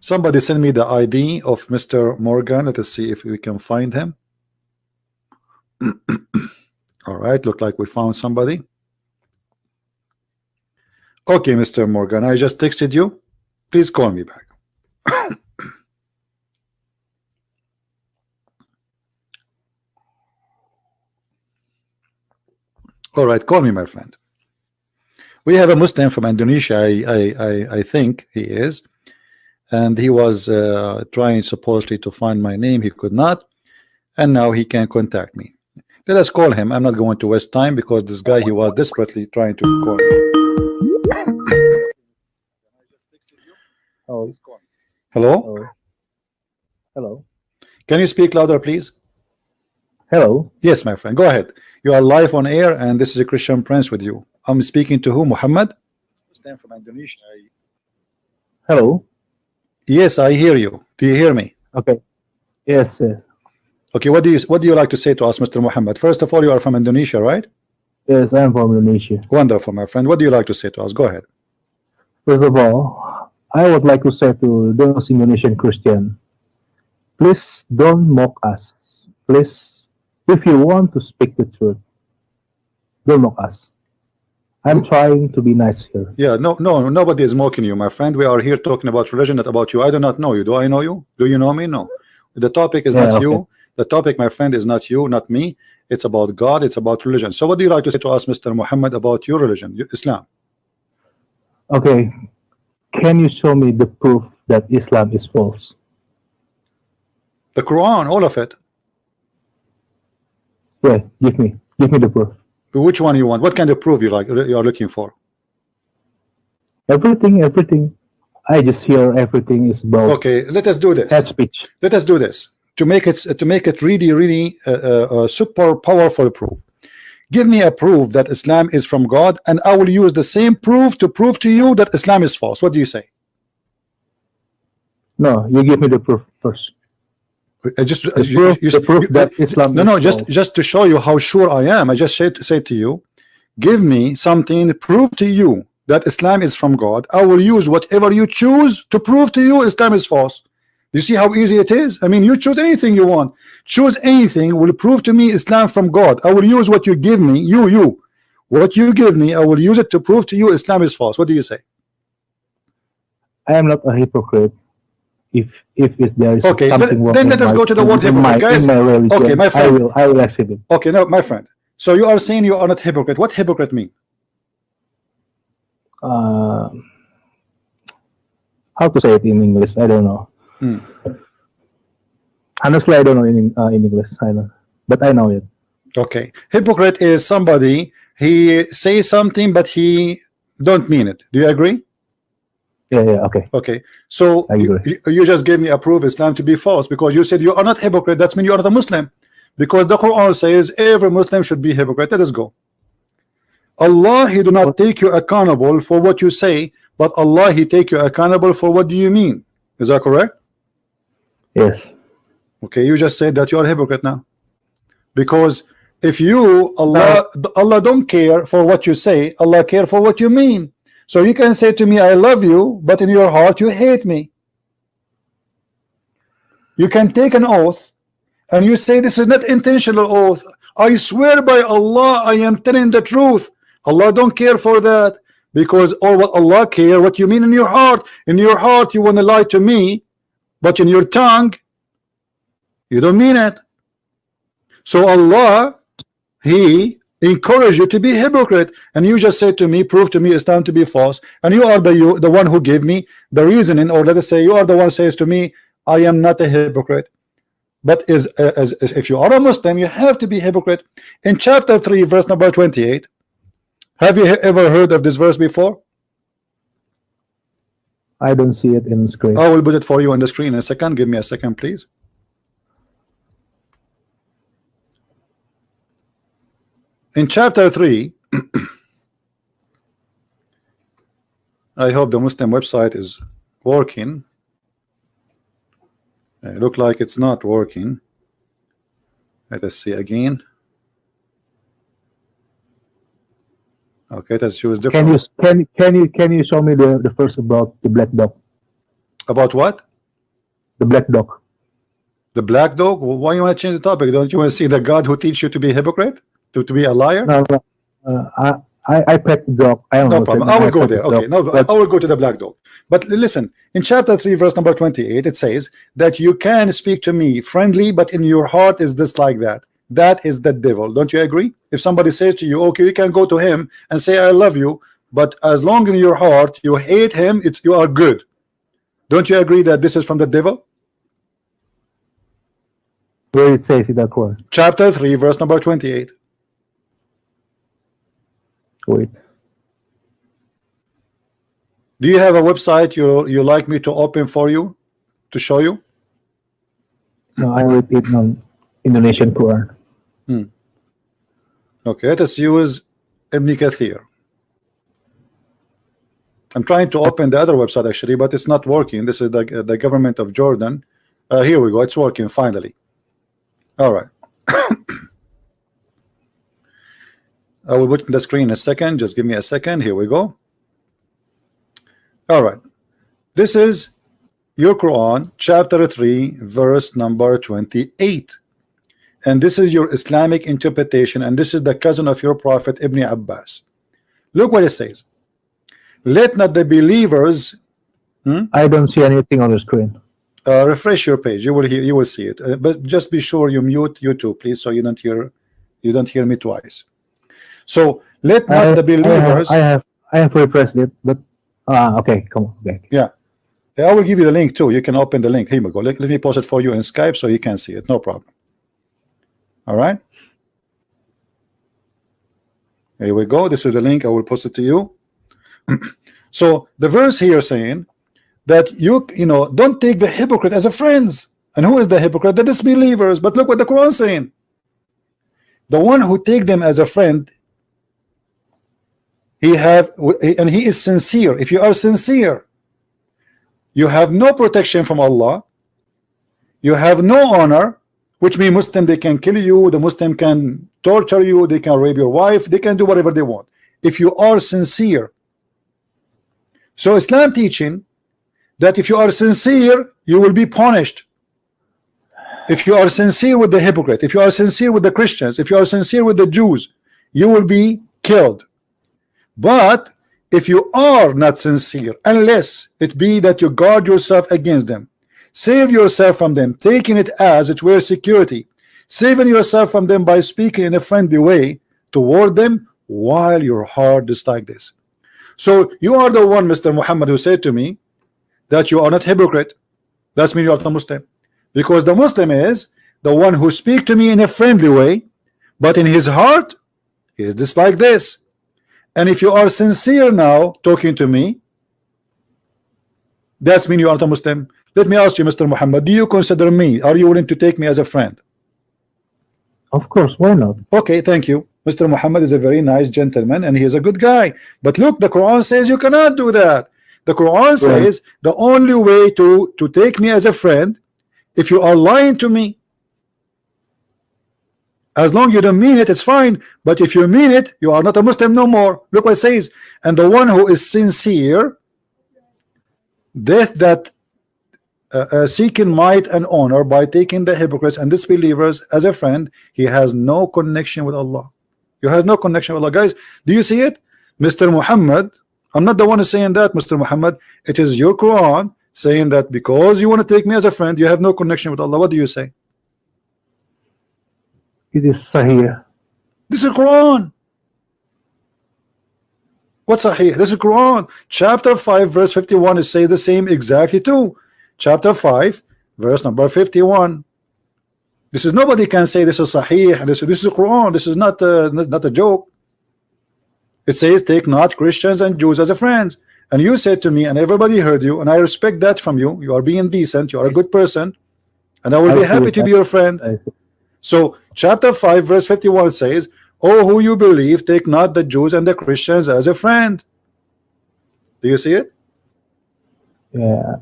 Somebody send me the ID of Mr. Morgan. Let us see if we can find him. All right, look like we found somebody. Okay, Mr. Morgan, I just texted you. Please call me back. All right, call me, my friend. We have a Muslim from Indonesia. I think he is, and he was trying supposedly to find my name. He could not, and now he can contact me. Let us call him. I'm not going to waste time because this guy, he was desperately trying to call me. Oh. Hello? Oh. Hello. Can you speak louder, please? Hello. Yes, my friend. Go ahead. You are live on air, and this is a Christian Prince with you. I'm speaking to who? Muhammad? Muslim from Indonesia. Hello. Yes, I hear you. Do you hear me? Okay. Yes, sir. Okay. What do you like to say to us, Mr. Muhammad? First of all, you are from Indonesia, right? Yes, I'm from Indonesia. Wonderful, my friend. What do you like to say to us? Go ahead. First of all, I would like to say to those Indonesian Christians, please don't mock us. Please, if you want to speak the truth, don't mock us. I'm trying to be nice here. Yeah, no, nobody is mocking you, my friend. We are here talking about religion, not about you. I do not know you. Do I know you? Do you know me? No. The topic is not you. The topic, my friend, is not you, not me. It's about God. It's about religion. So what do you like to say to us, Mr. Muhammad, about your religion, Islam? Okay. Can you show me the proof that Islam is false? The Quran, all of it. Yeah, give me the proof. Which one you want? What kind of proof you are looking for? Everything. I just hear everything is about. Okay, let us do this. Head speech. Let us do this to make it really super powerful proof. Give me a proof that Islam is from God, and I will use the same proof to prove to you that Islam is false. What do you say? No, you give me the proof first. The proof that Islam just to show you how sure I am. I just say to you, give me something to prove to you that Islam is from God. I will use whatever you choose to prove to you Islam is false. You see how easy it is? I mean, you choose anything you want. Choose anything will prove to me Islam from God. I will use what you give me. What you give me, I will use it to prove to you Islam is false. What do you say? I am not a hypocrite. If there is okay, something wrong, then let us go to the word hypocrite, guys. Religion, okay, my friend, I will accept it. Okay, no, my friend. So you are saying you are not hypocrite. What hypocrite mean? How to say it in English? I don't know. Honestly, I don't know in English. I know, but I know it. Okay, hypocrite is somebody he says something but he don't mean it. Do you agree? Yeah. Okay. So you just gave me a proof Islam to be false because you said you are not hypocrite. That means you are not a Muslim, because the Quran says every Muslim should be hypocrite. Let us go. Allah, he do not take you accountable for what you say, but Allah, he take you accountable for what do you mean. Is that correct? Yes. Okay, you just said that you are a hypocrite now, because if you Allah don't care for what you say, Allah care for what you mean. So you can say to me I love you, but in your heart you hate me. You can take an oath and you say this is not intentional oath. I swear by Allah I am telling the truth. Allah don't care for that, because all what Allah care what you mean in your heart. In your heart you want to lie to me, but in your tongue you don't mean it. So Allah, he encourage you to be hypocrite, and you just say to me, prove to me Islam to be false, and you are the one who gave me the reasoning, or let us say you are the one says to me I am not a hypocrite. But if you are a Muslim, you have to be hypocrite. In chapter 3 verse number 28, have you ever heard of this verse before? I don't see it in the screen. I will put it for you on the screen in a second. Give me a second, please. In chapter 3, I hope the Muslim website is working. It look like it's not working. Let us see again. Okay, let's choose different. Can you show me the first about the black dog? About what? The black dog. The black dog? Why you want to change the topic? Don't you want to see the God who teach you to be a hypocrite? To be a liar? No, no. I pet the dog. I don't No know. problem. I will go pet the there. Okay, dog, no, but I will go to the black dog. But listen, in chapter 3, verse number 28, it says that you can speak to me friendly, but in your heart is this like that. That is the devil. Don't you agree? If somebody says to you, okay, you can go to him and say I love you, but as long in your heart you hate him, you are good. Don't you agree that this is from the devil? where it says in that one. Chapter 3, verse number 28. Wait. Do you have a website you like me to open for you to show you? No, I read it on Indonesian Quran. Okay, let us use Ibn Kathir. I'm trying to open the other website actually, but it's not working. This is the government of Jordan. Here we go. It's working finally. All right. I will put the screen in a second. Just give me a second. Here we go. All right. This is your Quran, chapter 3, verse number 28. And this is your Islamic interpretation, and this is the cousin of your prophet Ibn Abbas. Look what it says. Let not the believers I don't see anything on the screen. refresh your page. You will see it. But just be sure you mute YouTube, please, so you don't hear me twice. So let not the believers. I have refreshed it, but okay, come on, back. Yeah, I will give you the link too. You can open the link. Here we go. Let me post it for you in Skype so you can see it. No problem. All right. Here we go. This is the link. I will post it to you. So the verse here saying that you know, don't take the hypocrite as a friends. And who is the hypocrite? The disbelievers. But look what the Quran is saying. The one who take them as a friend, he is sincere. If you are sincere, you have no protection from Allah. You have no honor, which means Muslim, they can kill you, the Muslim can torture you, they can rape your wife, they can do whatever they want. If you are sincere. So Islam teaching that if you are sincere, you will be punished. If you are sincere with the hypocrite, if you are sincere with the Christians, if you are sincere with the Jews, you will be killed. But if you are not sincere, unless it be that you guard yourself against them, save yourself from them, taking it as it were security, saving yourself from them by speaking in a friendly way toward them while your heart is like this. So you are the one, Mr. Muhammad, who said to me that you are not hypocrite. That's mean you are not Muslim, because the Muslim is the one who speak to me in a friendly way, but in his heart he is just like this. And if you are sincere now talking to me, that's mean you are not a Muslim. Let me ask you, Mr. Muhammad, do you consider me, are you willing to take me as a friend? Of course, why not? Okay, thank you. Mr. Muhammad is a very nice gentleman and he is a good guy. But look, the Quran says you cannot do that. The Quran says the only way to take me as a friend, if you are lying to me. As long you don't mean it, it's fine. But if you mean it, you are not a Muslim no more. Look what it says. And the one who is sincere, that seeking might and honor by taking the hypocrites and disbelievers as a friend, he has no connection with Allah. You has no connection with Allah. Guys, do you see it? Mr. Muhammad, I'm not the one who's saying that, Mr. Muhammad. It is your Quran saying that because you want to take me as a friend, you have no connection with Allah. What do you say? It is Sahih. This is Quran. What's Sahih? This is Quran. Chapter 5, verse 51. It says the same exactly too. Chapter 5, verse number 51. This is, nobody can say this is Sahih. This is Quran. This is not a joke. It says, take not Christians and Jews as a friends. And you said to me, and everybody heard you, and I respect that from you. You are being decent. You are a good person, and I will be happy to be your friend. So chapter 5, verse 51 says, oh, who you believe, take not the Jews and the Christians as a friend. Do you see it? Yeah,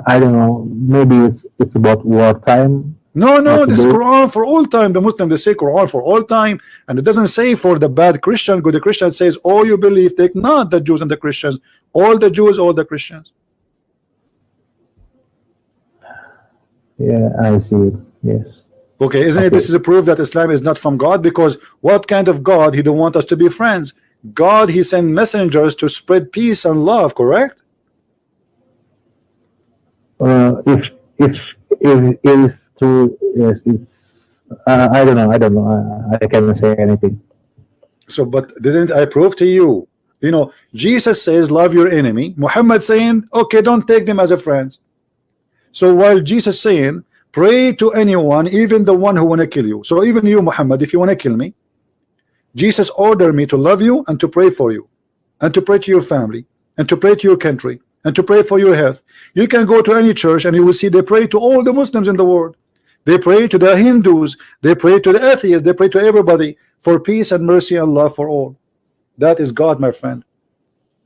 I don't know. Maybe it's about wartime. No, this is Quran for all time. The Muslim, they say Quran for all time, and it doesn't say for the bad Christian. Good, the Christian says, oh, you believe, take not the Jews and the Christians, all the Jews, all the Christians. Yeah, I see it. Yes. Okay, isn't it? Okay. This is a proof that Islam is not from God, because what kind of God? He don't want us to be friends. God, he sent messengers to spread peace and love, correct? If it is true, yes, it's. I don't know. I don't know. I cannot say anything. So, but didn't I prove to you? You know, Jesus says, love your enemy. Muhammad saying, okay, don't take them as a friend. So while Jesus saying, pray to anyone, even the one who want to kill you. So even you, Muhammad, if you want to kill me, Jesus ordered me to love you and to pray for you, and to pray to your family, and to pray to your country, and to pray for your health. You can go to any church and you will see they pray to all the Muslims in the world. They pray to the Hindus, they pray to the atheists, they pray to everybody for peace and mercy and love for all. That is God, my friend.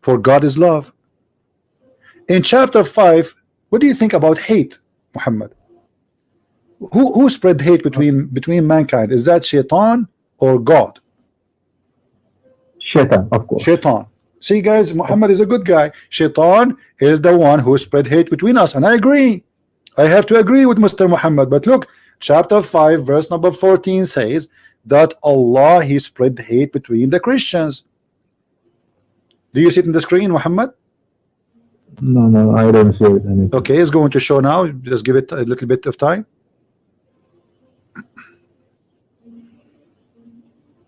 For God is love. In chapter 5, what do you think about hate, Muhammad? Who spread hate between mankind? Is that Shaitan or God? Shaitan, of course. Shaitan. See, guys, Muhammad is a good guy. Shaitan is the one who spread hate between us, and I agree. I have to agree with Mr. Muhammad. But look, chapter 5, verse number 14 says that Allah, he spread hate between the Christians. Do you see it in the screen, Muhammad? No, no, I don't see it. Anything. Okay, it's going to show now. Just give it a little bit of time.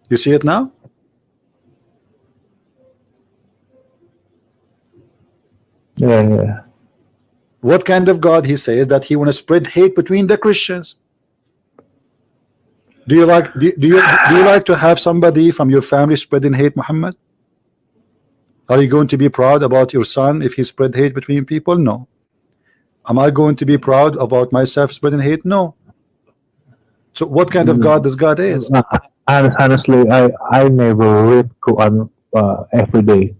You see it now? Yeah, yeah. What kind of God he says that he want to spread hate between the Christians? Do you like do you like to have somebody from your family spreading hate, Muhammad? Are you going to be proud about your son if he spread hate between people? No. Am I going to be proud about myself spreading hate? No. So what kind of God this God is? Honestly, I never read Quran every day.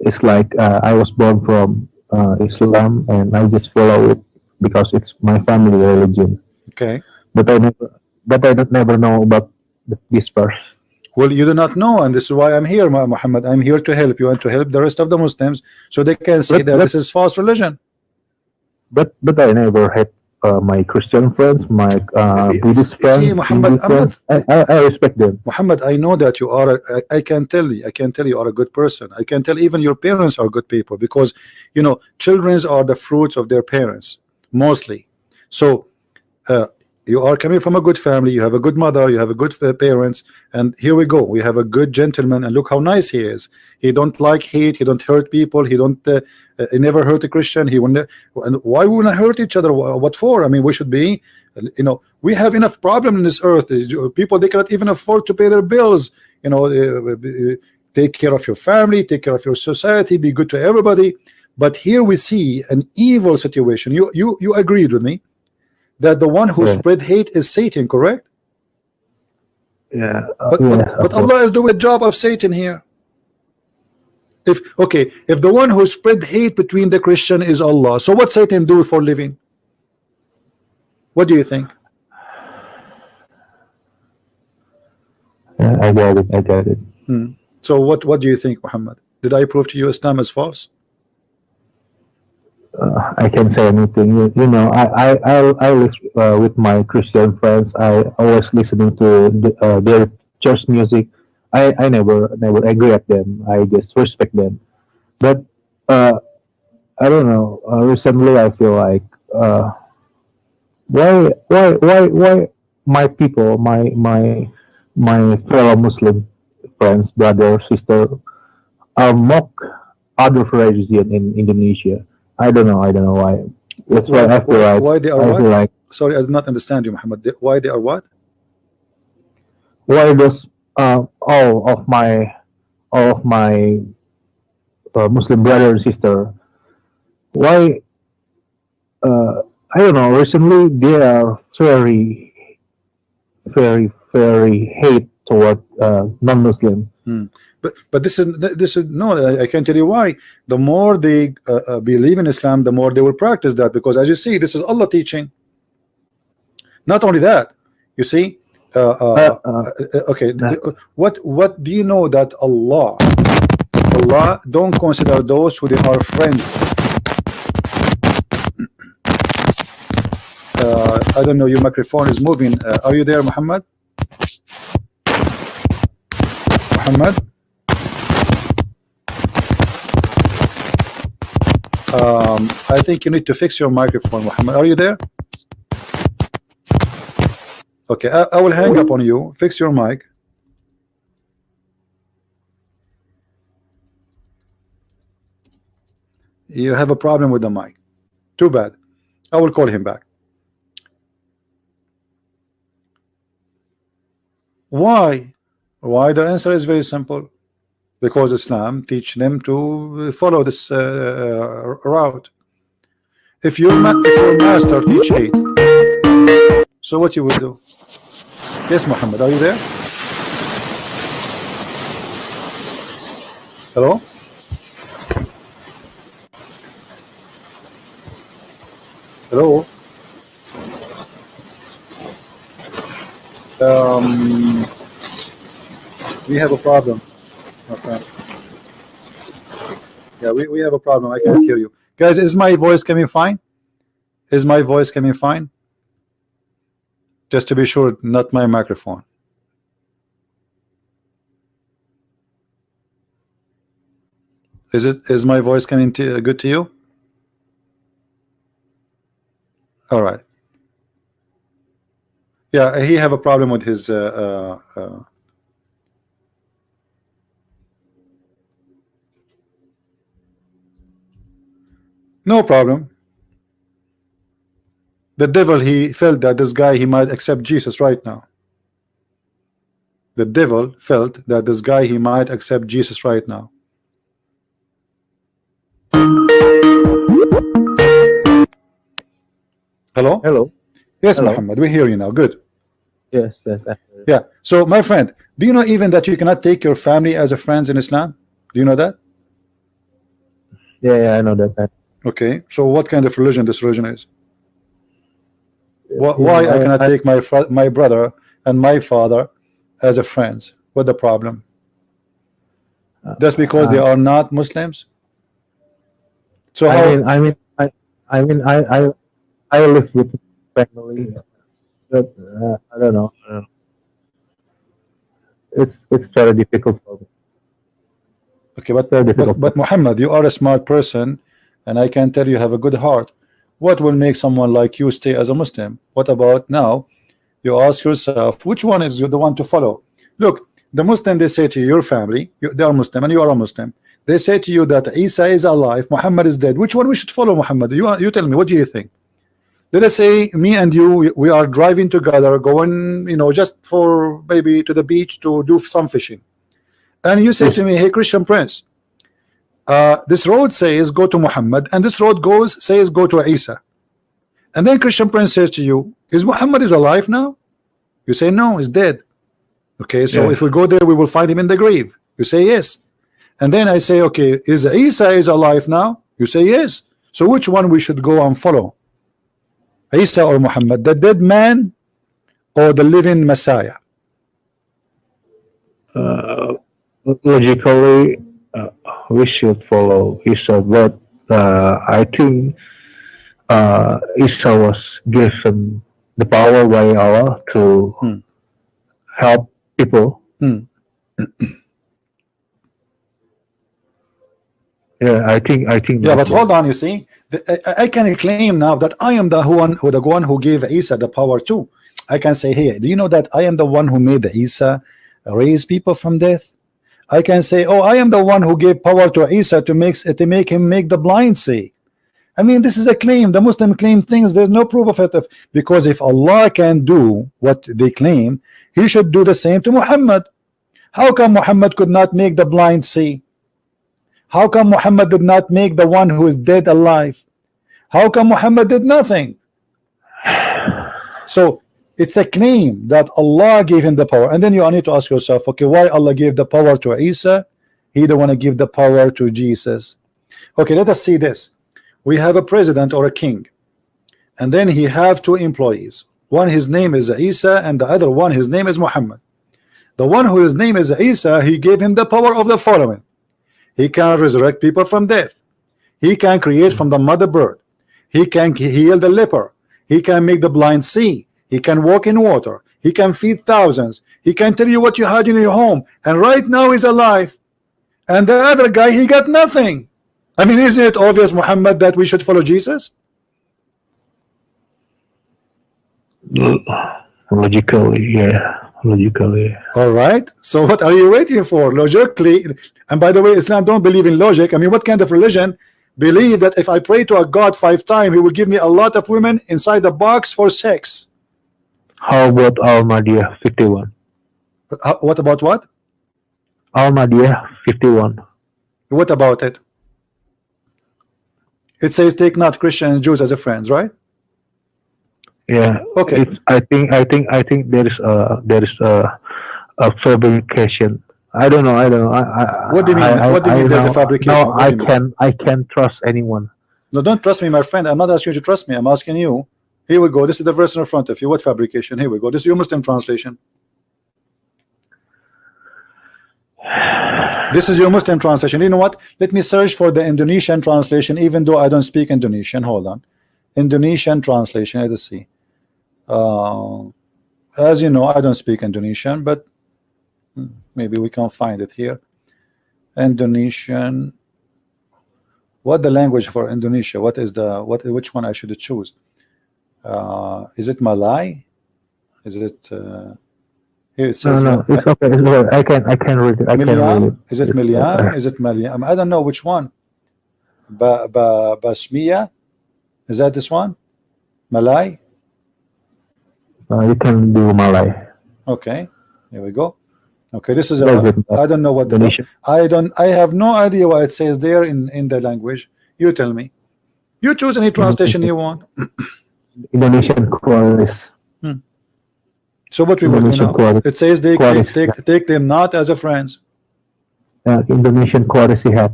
It's like I was born from Islam, and I just follow it because it's my family religion. Okay. But I don't never know about this verse. Well, you do not know, and this is why I'm here, Muhammad. I'm here to help you and to help the rest of the Muslims, so they can see that this is false religion. But I never had my Christian friends, my Buddhist friends, see, Muhammad, friends. I respect them. Muhammad, I know that you are. I can tell you are a good person. I can tell even your parents are good people, because you know children are the fruits of their parents mostly. So you are coming from a good family. You have a good mother. You have a good parents. And here we go. We have a good gentleman, and look how nice he is. He don't like hate. He don't hurt people. He don't. He never hurt a Christian. He wouldn't. And why would we not hurt each other? What for? I mean, we should be. You know, we have enough problem in this earth. People, they cannot even afford to pay their bills. You know, take care of your family, take care of your society, be good to everybody. But here we see an evil situation. You agreed with me that the one who spread hate is Satan, correct? Yeah. But Allah is doing a job of Satan here. If the one who spread hate between the Christian is Allah, so what Satan do for living? What do you think? Yeah, I got it. So what do you think, Muhammad? Did I prove to you Islam is false? I can say anything. You know, I live with my Christian friends. I always listening to their church music. I never agree at them. I just respect them. But I don't know. Recently, I feel like why my people, my fellow Muslim friends, brother, sister, mock other religion in Indonesia. I don't know why. That's why I feel like. Why they are what? Sorry, I did not understand you, Muhammad. Why they are what? Why does all of my Muslim brother and sister? Why? I don't know. Recently, they are very hate toward non-Muslim. But this is no. I can tell you why. The more they believe in Islam, the more they will practice that. Because as you see, this is Allah teaching. Not only that, you see. Okay. What do you know that Allah don't consider those who they are friends. I don't know, your microphone is moving. Are you there, Muhammad? Muhammad? I think you need to fix your microphone, Muhammad. Are you there? Okay, I will hang up on you. Fix your mic. You have a problem with the mic. Too bad. I will call him back. Why? Why? The answer is very simple. Because Islam teach them to follow this route. If your master teach hate, so what you will do? Yes, Muhammad, are you there? Hello? Hello? We have a problem, my friend. Yeah, we have a problem. I can't hear you. Guys, is my voice coming fine? Is my voice coming fine? Just to be sure, not my microphone. Is my voice coming good to you? All right. Yeah, he have a problem with his no problem. The devil, he felt that this guy, he might accept Jesus right now. The devil felt that this guy, he might accept Jesus right now. Hello? Hello. Yes, Hello. Muhammad, we hear you now. Good. Yes, yes. Yeah. So, my friend, do you know even that you cannot take your family as a friends in Islam? Do you know that? Yeah, I know that. Okay. So, what kind of religion this religion is? Why I cannot take my brother and my father as a friends? What the problem? Just because they are not Muslims? So how? I live with family, but I don't know. It's very difficult for me. Okay, but Muhammad, you are a smart person, and I can tell you have a good heart. What will make someone like you stay as a Muslim? What about now? You ask yourself, which one is the one to follow? Look, the Muslim, they say to your family, they are Muslim and you are a Muslim. They say to you that Isa is alive, Muhammad is dead. Which one we should follow, Muhammad? You tell me, what do you think? Let us say me and you, we are driving together, going, just for maybe to the beach to do some fishing. And you say to me, hey, Christian Prince, this road says go to Muhammad, and this road says go to Isa. And then Christian Prince says to you, is Muhammad is alive now? You say no, he's dead. Okay, so if we go there, we will find him in the grave. You say yes. And then I say, okay, is Isa is alive now? You say yes. So which one we should go and follow? Isa or Muhammad, the dead man or the living Messiah? Logically, we should follow Isa, but I think Isa was given the power by Allah to help people. Yeah, I think. Yeah, but hold on. You see, I can claim now that I am the one who gave Isa the power too. I can say, hey, do you know that I am the one who made the Isa raise people from death? I can say, oh, I am the one who gave power to Isa to make him make the blind see. I mean, this is a claim. The Muslim claim things. There's no proof of it. Because if Allah can do what they claim, He should do the same to Muhammad. How come Muhammad could not make the blind see? How come Muhammad did not make the one who is dead alive? How come Muhammad did nothing? So it's a claim that Allah gave him the power, and then you need to ask yourself, okay, why Allah gave the power to Isa? He don't want to give the power to Jesus. Okay, let us see this. We have a president or a king, and then he have two employees. One, his name is Isa, and the other one, his name is Muhammad. The one whose name is Isa, he gave him the power of the following. He can resurrect people from death. He can create from the mother bird. He can heal the leper. He can make the blind see. He can walk in water. He can feed thousands. He can tell you what you had in your home. And right now he's alive. And the other guy, he got nothing. I mean, isn't it obvious, Muhammad, that we should follow Jesus? Logically, yeah. Logically. All right. So what are you waiting for? Logically. And by the way, Islam don't believe in logic. I mean, what kind of religion believe that if I pray to a God 5 times, he will give me a lot of women inside the box for sex? How about Ahmadiyya 51? What about what? Ahmadiyya 51. What about it? It says take not Christian and Jews as a friends, right? Yeah. Okay. I think there is a fabrication. I don't know. What do you mean? What do you mean there's a fabrication? No, What do you mean? I can't trust anyone. No, don't trust me, my friend. I'm not asking you to trust me. I'm asking you. Here we go. This is the verse in front of you. What fabrication? Here we go. This is your Muslim translation. This is your Muslim translation. You know what? Let me search for the Indonesian translation, even though I don't speak Indonesian. Hold on. Indonesian translation. Let's see. As you know, I don't speak Indonesian, but maybe we can find it here. Indonesian. What the language for Indonesia? What is the which one I should choose? Is it Malay? Is it here it says No, it's okay. It's okay. I can read it. I can read it. Is it Miliam? Is it Miliam? I don't know which one. Basmiya? Is that this one? Malay? You can do Malay. Okay, here we go. Okay, this is I don't know what Indonesian. I have no idea what it says there in the language. You tell me. You choose any translation you want. Indonesian Quaris. So what we will do now? It says they take them not as a friends. Indonesian Quaris have.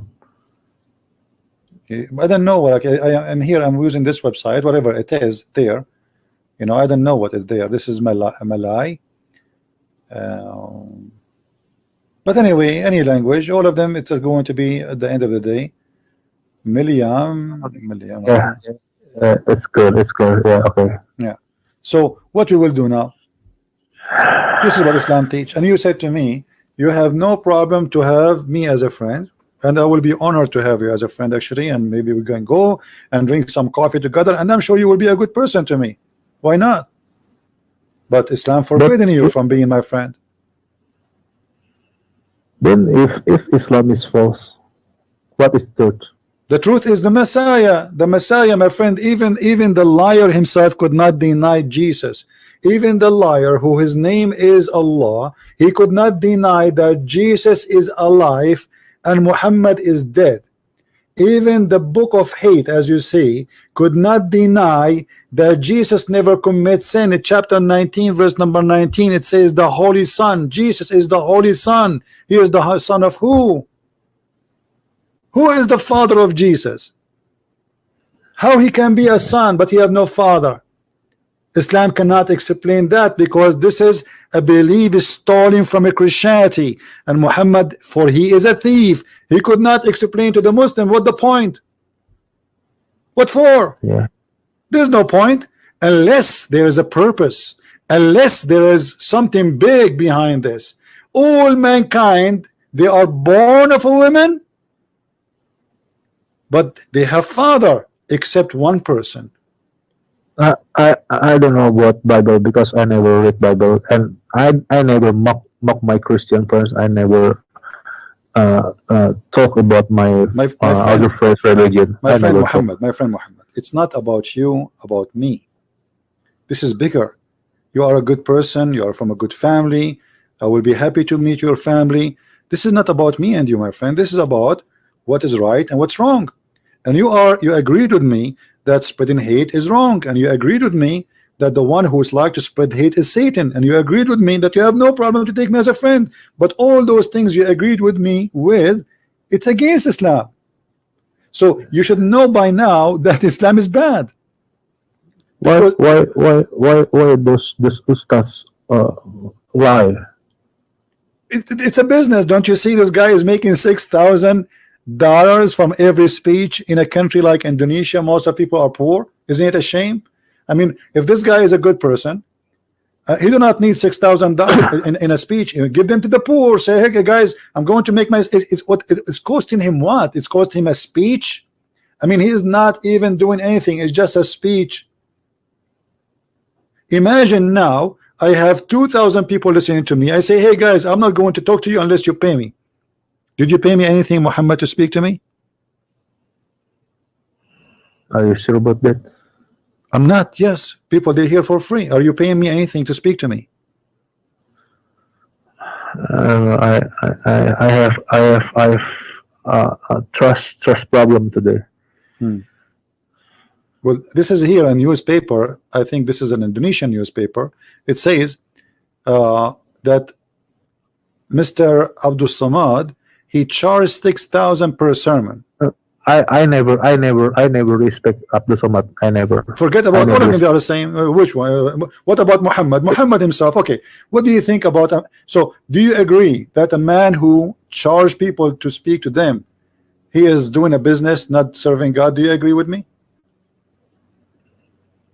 Okay. I don't know what I'm here. I'm using this website, whatever it is there. You know, I don't know what is there. This is Malay. But anyway, any language, all of them, it's going to be at the end of the day. Miliam. Yeah, it's good. It's good. Yeah, okay. Yeah. So what we will do now? This is what Islam teach, and you said to me, you have no problem to have me as a friend, and I will be honored to have you as a friend actually, and maybe we can go and drink some coffee together, and I'm sure you will be a good person to me. Why not? But Islam forbidden you from being my friend. Then if Islam is false, what is truth? The truth is the Messiah. The Messiah, my friend, even the liar himself could not deny Jesus. Even the liar, who his name is Allah, he could not deny that Jesus is alive and Muhammad is dead. Even the book of hate, as you see, could not deny that Jesus never commits sin. In chapter 19, verse number 19, it says the Holy Son. Jesus is the Holy Son. He is the son of who? Who is the father of Jesus? How he can be a son but he have no father? Islam cannot explain that, because this is a belief stolen from a Christianity, and Muhammad, for he is a thief, he could not explain to the Muslim what the point. What for? Yeah. There's no point unless there is a purpose, unless there is something big behind this. All mankind, they are born of a woman, but they have father, except one person. I don't know about Bible because I never read Bible, and I never mock my Christian friends. I never talk about my other friends' religion. My friend Muhammad, it's not about you, about me. This is bigger. You are a good person. You are from a good family. I will be happy to meet your family. This is not about me and you, my friend. This is about what is right and what's wrong. And you agreed with me that spreading hate is wrong, and you agreed with me that the one who's like to spread hate is Satan, and you agreed with me that you have no problem to take me as a friend. But all those things you agreed with me with, it's against Islam. So you should know by now that Islam is bad. Why those ustads lie? It's a business. Don't you see this guy is making $6,000 from every speech in a country like Indonesia? Most of people are poor. Isn't it a shame? I mean, if this guy is a good person, he do not need $6,000 in a speech. You give them to the poor. Say, hey guys, I'm going to make my. It's costing him what? It's costing him a speech. I mean, he is not even doing anything. It's just a speech. Imagine now I have 2,000 people listening to me. I say, hey guys, I'm not going to talk to you unless you pay me. Did you pay me anything, Muhammad, to speak to me? Are you sure about that? I'm not. Yes, people, they're here for free. Are you paying me anything to speak to me? I have a trust problem today. Well, this is here a newspaper. I think this is an Indonesian newspaper. It says that Mr. Abdul Samad, he charged 6,000 per sermon. I never respect Abdul Samad. I never. Forget about all of them. They are the same. Which one? What about Muhammad? Muhammad himself. Okay. What do you think about? So, do you agree that a man who charged people to speak to them, he is doing a business, not serving God? Do you agree with me?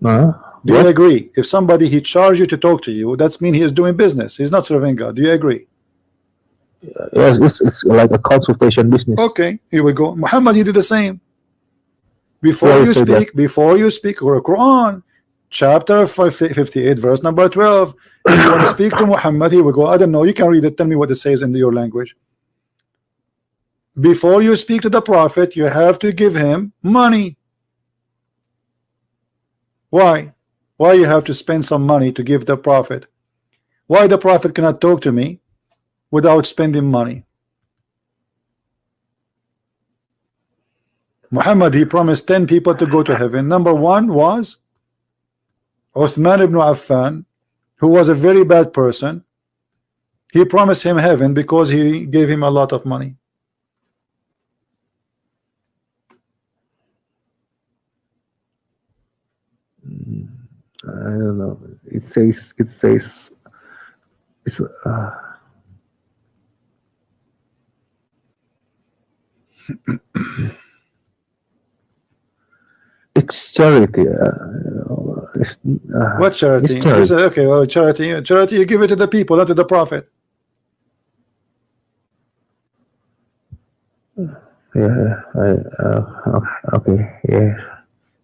Do you agree? If somebody he charged you to talk to you, that's mean he is doing business. He's not serving God. Do you agree? Yes, it's like a consultation business. Okay, here we go. Muhammad, he did the same. Before you speak, or Quran, chapter 58, verse number 12. If you want to speak to Muhammad, here we go. I don't know. You can read it. Tell me what it says in your language. Before you speak to the prophet, you have to give him money. Why? Why you have to spend some money to give the prophet? Why the prophet cannot talk to me without spending money? Muhammad, he promised 10 people to go to heaven. Number one was Uthman ibn Affan, who was a very bad person. He promised him heaven because he gave him a lot of money. I don't know. It says it's it's charity. What charity? It's charity. Okay, well, charity. You give it to the people, not to the prophet. Yeah. Okay.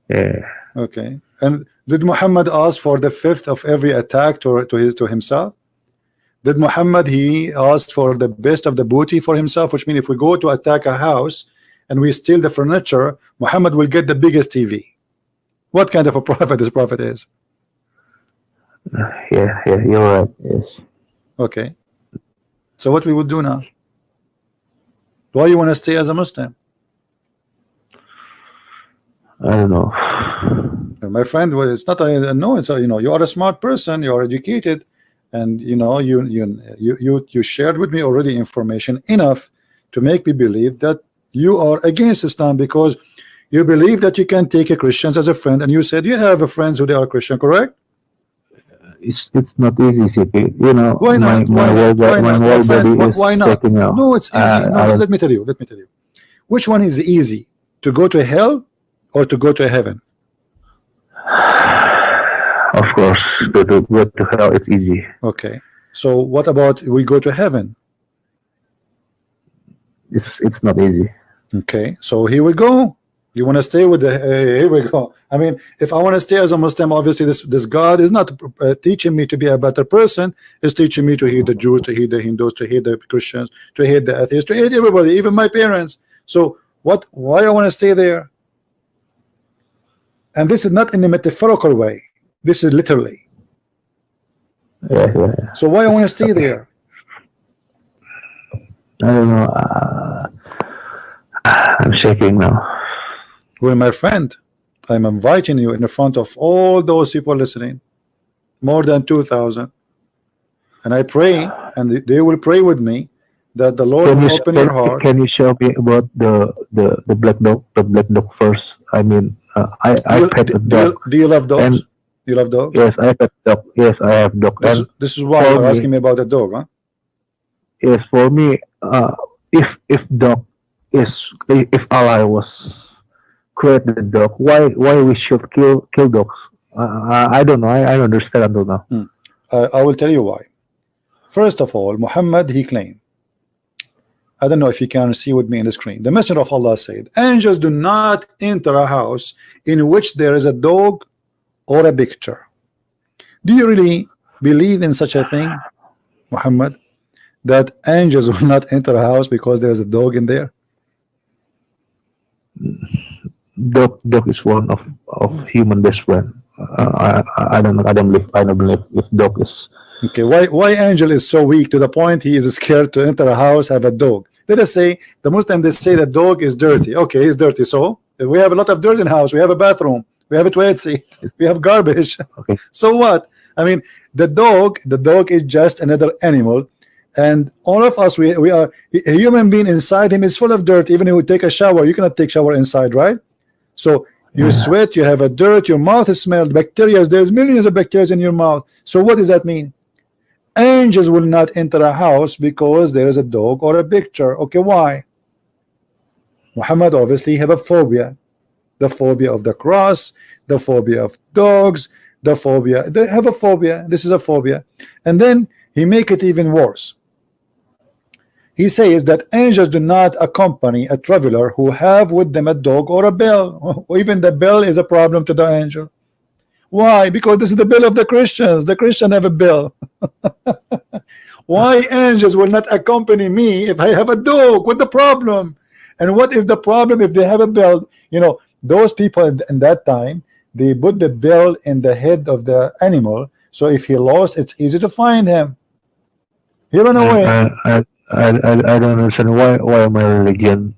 Yeah. Okay. And did Muhammad ask for the fifth of every attack to himself? Did Muhammad he asked for the best of the booty for himself? Which means if we go to attack a house and we steal the furniture, Muhammad will get the biggest TV. What kind of a prophet this prophet is? Yeah, you're right. Yes. Okay. So what we would do now? Why you want to stay as a Muslim? I don't know. My friend, well, it's not. I know it's. You are a smart person. You are educated, and you shared with me already information enough to make me believe that you are against Islam because you believe that you can take a Christians as a friend, and you said you have a friends who they are Christian, correct? It's not easy, CP. Why not? My whole body is why not? shaking now. No, it's easy. Let me tell you. Which one is easy? To go to hell or to go to heaven? Of course, to go to hell, it's easy. Okay. So what about we go to heaven? It's not easy. Okay. So here we go. You want to stay with the here we go. I mean, if I want to stay as a Muslim, obviously this God is not teaching me to be a better person. It's teaching me to hate the Jews, to hate the Hindus, to hate the Christians, to hate the atheists, to hate everybody, even my parents. So why I want to stay there? And this is not in a metaphorical way. This is literally. Yeah. So why I want to stay there? I don't know. I'm shaking now. Well, my friend, I'm inviting you in the front of all those people listening, more than 2,000, and I pray, and they will pray with me, that the Lord will open your heart. Can you show me about the black dog? The black dog first. I mean, I pet a dog. Do you love dogs? You love dogs? Yes, I pet dog. Yes, I have dog. This is why you're asking me about the dog, huh? Yes, for me, if Allah was created the dog, why we should kill dogs? I don't know. I understand until now. I will tell you why. First of all, Muhammad, he claimed, I don't know if you can see with me on the screen, the Messenger of Allah said, angels do not enter a house in which there is a dog or a picture. Do you really believe in such a thing, Muhammad, that angels will not enter a house because there is a dog in there? Dog is one of human best friend. I don't know. I don't believe if dog is. Okay, why angel is so weak to the point he is scared to enter a house, have a dog? Let us say the Muslim, they say the dog is dirty. Okay, it's dirty. So if we have a lot of dirt in the house, we have a bathroom, we have a toilet seat, we have garbage. Okay. So what? I mean, the dog is just another animal, and all of us, we are a human being. Inside him is full of dirt. Even if we take a shower, you cannot take shower inside, right? So you sweat, you have a dirt, your mouth is smelled, bacteria. There's millions of bacteria in your mouth. So what does that mean? Angels will not enter a house because there is a dog or a picture. Okay, why? Muhammad obviously have a phobia, the phobia of the cross, the phobia of dogs, the phobia. They have a phobia. This is a phobia, and then he make it even worse. He says that angels do not accompany a traveler who have with them a dog or a bell. Even the bell is a problem to the angel. Why? Because this is the bill of the Christians. The Christians have a bill. Why angels will not accompany me if I have a dog? What's the problem? And what is the problem if they have a bell? You know, those people in that time, they put the bell in the head of the animal, so if he lost, it's easy to find him. He ran away. I don't understand why my religion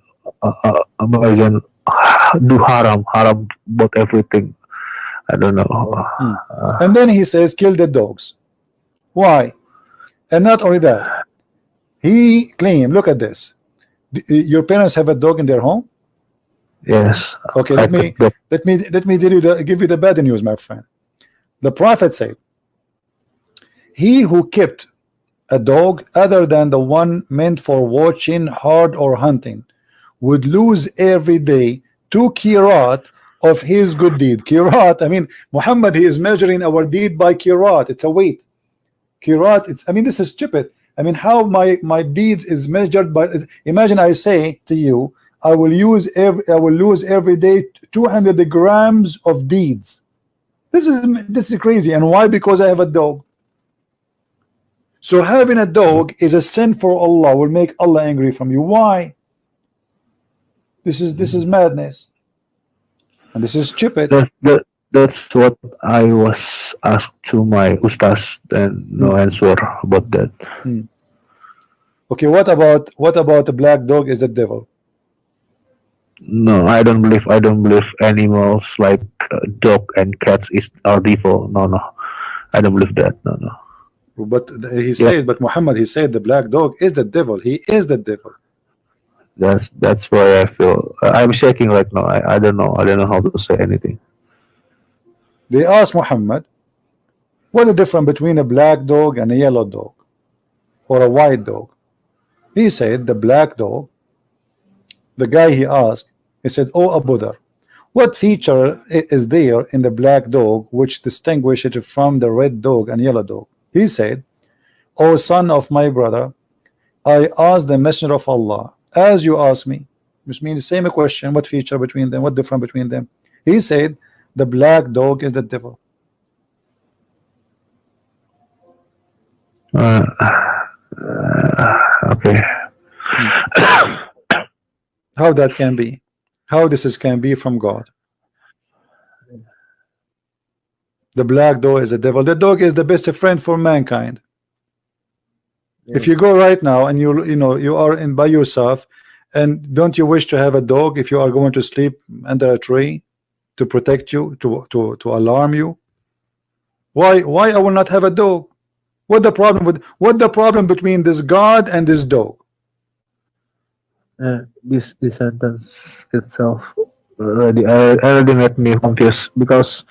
do haram about everything. I don't know. And then he says, kill the dogs. Why? And not only that, he claimed, look at this. Your parents have a dog in their home? Yes. Okay, let me give you the bad news, my friend. The Prophet said, he who kept a dog other than the one meant for watching, hard, or hunting would lose every day 2 kirat of his good deed. Kirat, I mean, Muhammad, he is measuring our deed by kirat. It's a weight. Kirat, it's, I mean, this is stupid. I mean, how my deeds is measured by, imagine I say to you, I will lose every day 200 grams of deeds. This is crazy. And why? Because I have a dog. So having a dog is a sin for Allah, will make Allah angry from you. Why? This is madness. And this is stupid. That's what I was asked to my ustaz, and no answer about that. Okay, what about the black dog is the devil? No, I don't believe animals like dog and cats are devil. No, I don't believe that. No. But he said, but Muhammad, he said the black dog is the devil. He is the devil. That's why I feel I'm shaking right now. I don't know how to say anything. They asked Muhammad, what's the difference between a black dog and a yellow dog or a white dog? He said the black dog. The guy he asked, he said, oh Abu Dhar, what feature is there in the black dog which distinguishes it from the red dog and yellow dog? He said, O son of my brother, I asked the Messenger of Allah as you asked me, which means the same question, what feature between them, what difference between them? He said the black dog is the devil. Okay. How that can be? How this can be from God? The black dog is the devil. The dog is the best friend for mankind. If you go right now and you are in by yourself, and don't you wish to have a dog if you are going to sleep under a tree to protect you, to alarm you? Why I will not have a dog? What the problem between this God and this dog? This sentence itself already made me confused, because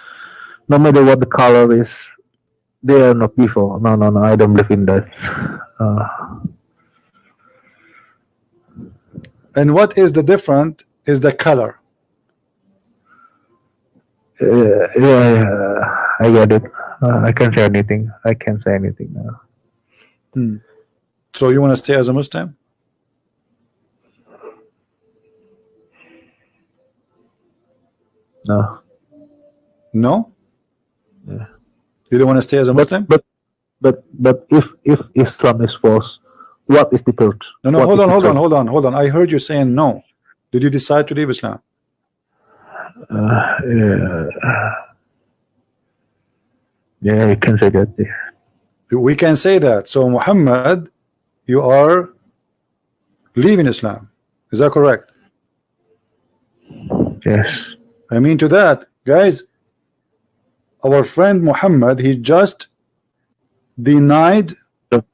no matter what the color is, they are not evil. No, I don't believe in that. And what is the different is the color. Yeah. I get it. I can't say anything. I can't say anything now. So you want to stay as a Muslim? No. No? Yeah. You don't want to stay as a Muslim? But if Islam is false, what is the truth? No, What hold is on, the hold on, truth? hold on, hold on. I heard you saying no. Did you decide to leave Islam? Yeah, you can say that. Yeah. We can say that. So Muhammad, you are leaving Islam. Is that correct? Yes. I mean to that, guys, our friend Muhammad, he just denied Yep.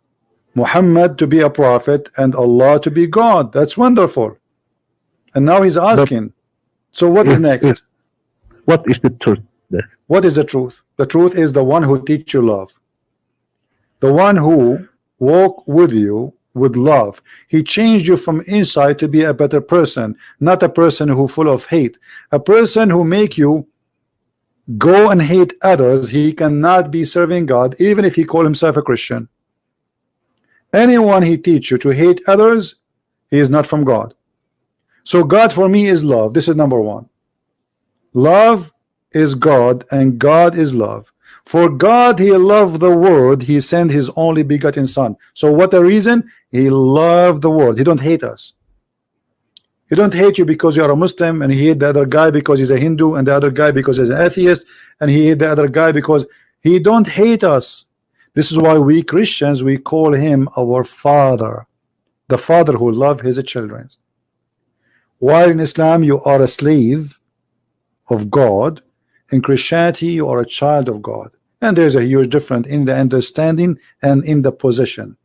Muhammad to be a prophet and Allah to be God. That's wonderful. And now he's asking, so what is next? What is the truth? What is the truth? The truth is the one who teach you love. The one who walk with you with love. He changed you from inside to be a better person, not a person who full of hate. A person who make you go and hate others. He cannot be serving God, even if he call himself a Christian. Anyone he teach you to hate others, he is not from God. So God for me is love. This is number one. Love is God, and God is love. For God he loved the world, he sent his only begotten son. So what the reason? He loved the world. He don't hate us. He don't hate you because you are a Muslim, and he hate the other guy because he's a Hindu, and the other guy because he's an atheist, and he hate the other guy because he don't hate us. This is why we Christians, we call him our father, the father who love his children. While in Islam you are a slave of God, in Christianity you are a child of God, and there's a huge difference in the understanding and in the position.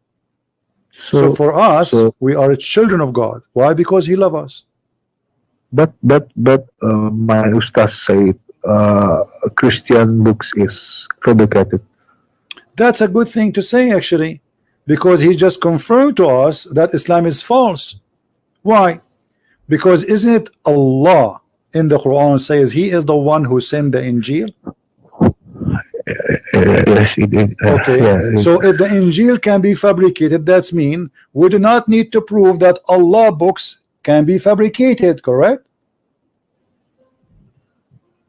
So for us, we are children of God. Why? Because he loves us. But my ustaz said Christian books is fabricated. That's a good thing to say, actually, because he just confirmed to us that Islam is false. Why? Because isn't it Allah in the Quran says he is the one who sent the Injil? Yes, it is. Okay, Yeah, so if the Injil can be fabricated, that's mean we do not need to prove that Allah books can be fabricated, correct?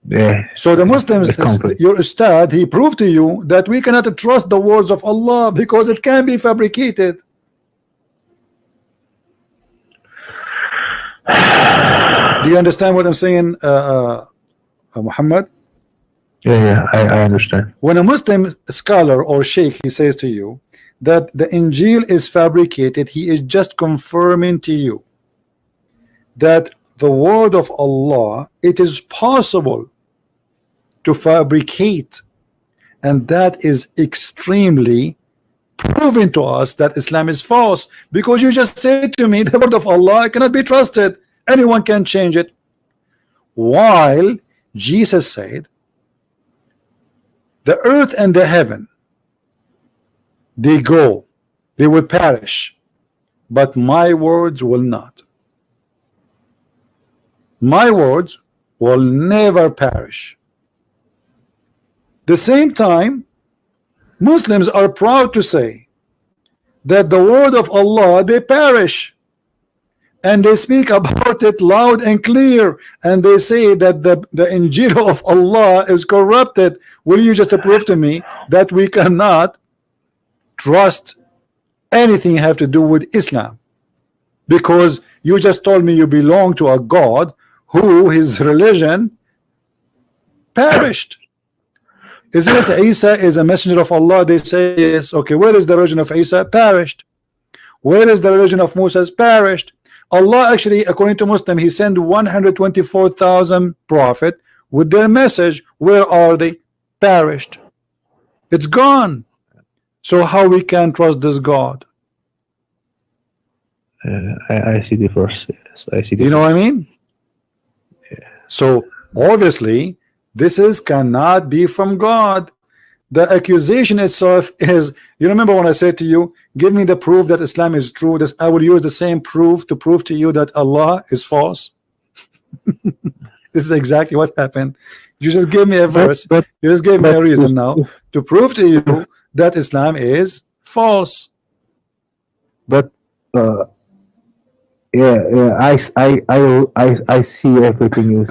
yeah. So the Muslims, It's complete. your ustad, he proved to you that we cannot trust the words of Allah because it can be fabricated. Do you understand what I'm saying, Muhammad? Yeah, I understand. When a Muslim scholar or sheikh, he says to you that the Injil is fabricated, he is just confirming to you that the word of Allah, it is possible to fabricate, and that is extremely proven to us that Islam is false, because you just said to me the word of Allah cannot be trusted, anyone can change it, while Jesus said the earth and the heaven, they go, they will perish, but my words will not. My words will never perish. The same time, Muslims are proud to say that the word of Allah, they perish, and they speak about it loud and clear, and they say that the Injil of Allah is corrupted. Will you just prove to me that we cannot trust anything have to do with Islam? Because you just told me you belong to a God who his religion perished. Isn't it Isa is a messenger of Allah? They say yes. Okay, where is the religion of Isa? Perished. Where is the religion of Moses? Perished. Allah actually, according to Muslim, he sent 124,000 prophet with their message. Where are they? Perished. It's gone. So how we can trust this God? I see the verse. Yes, I see. You know what I mean? Yeah. So obviously this is cannot be from God. The accusation itself is, you remember when I said to you, give me the proof that Islam is true, this I will use the same proof to prove to you that Allah is false. This is exactly what happened. You just gave me a but verse. but You just gave me a but reason now to prove to you that Islam is false. but uh, yeah, yeah, I see everything you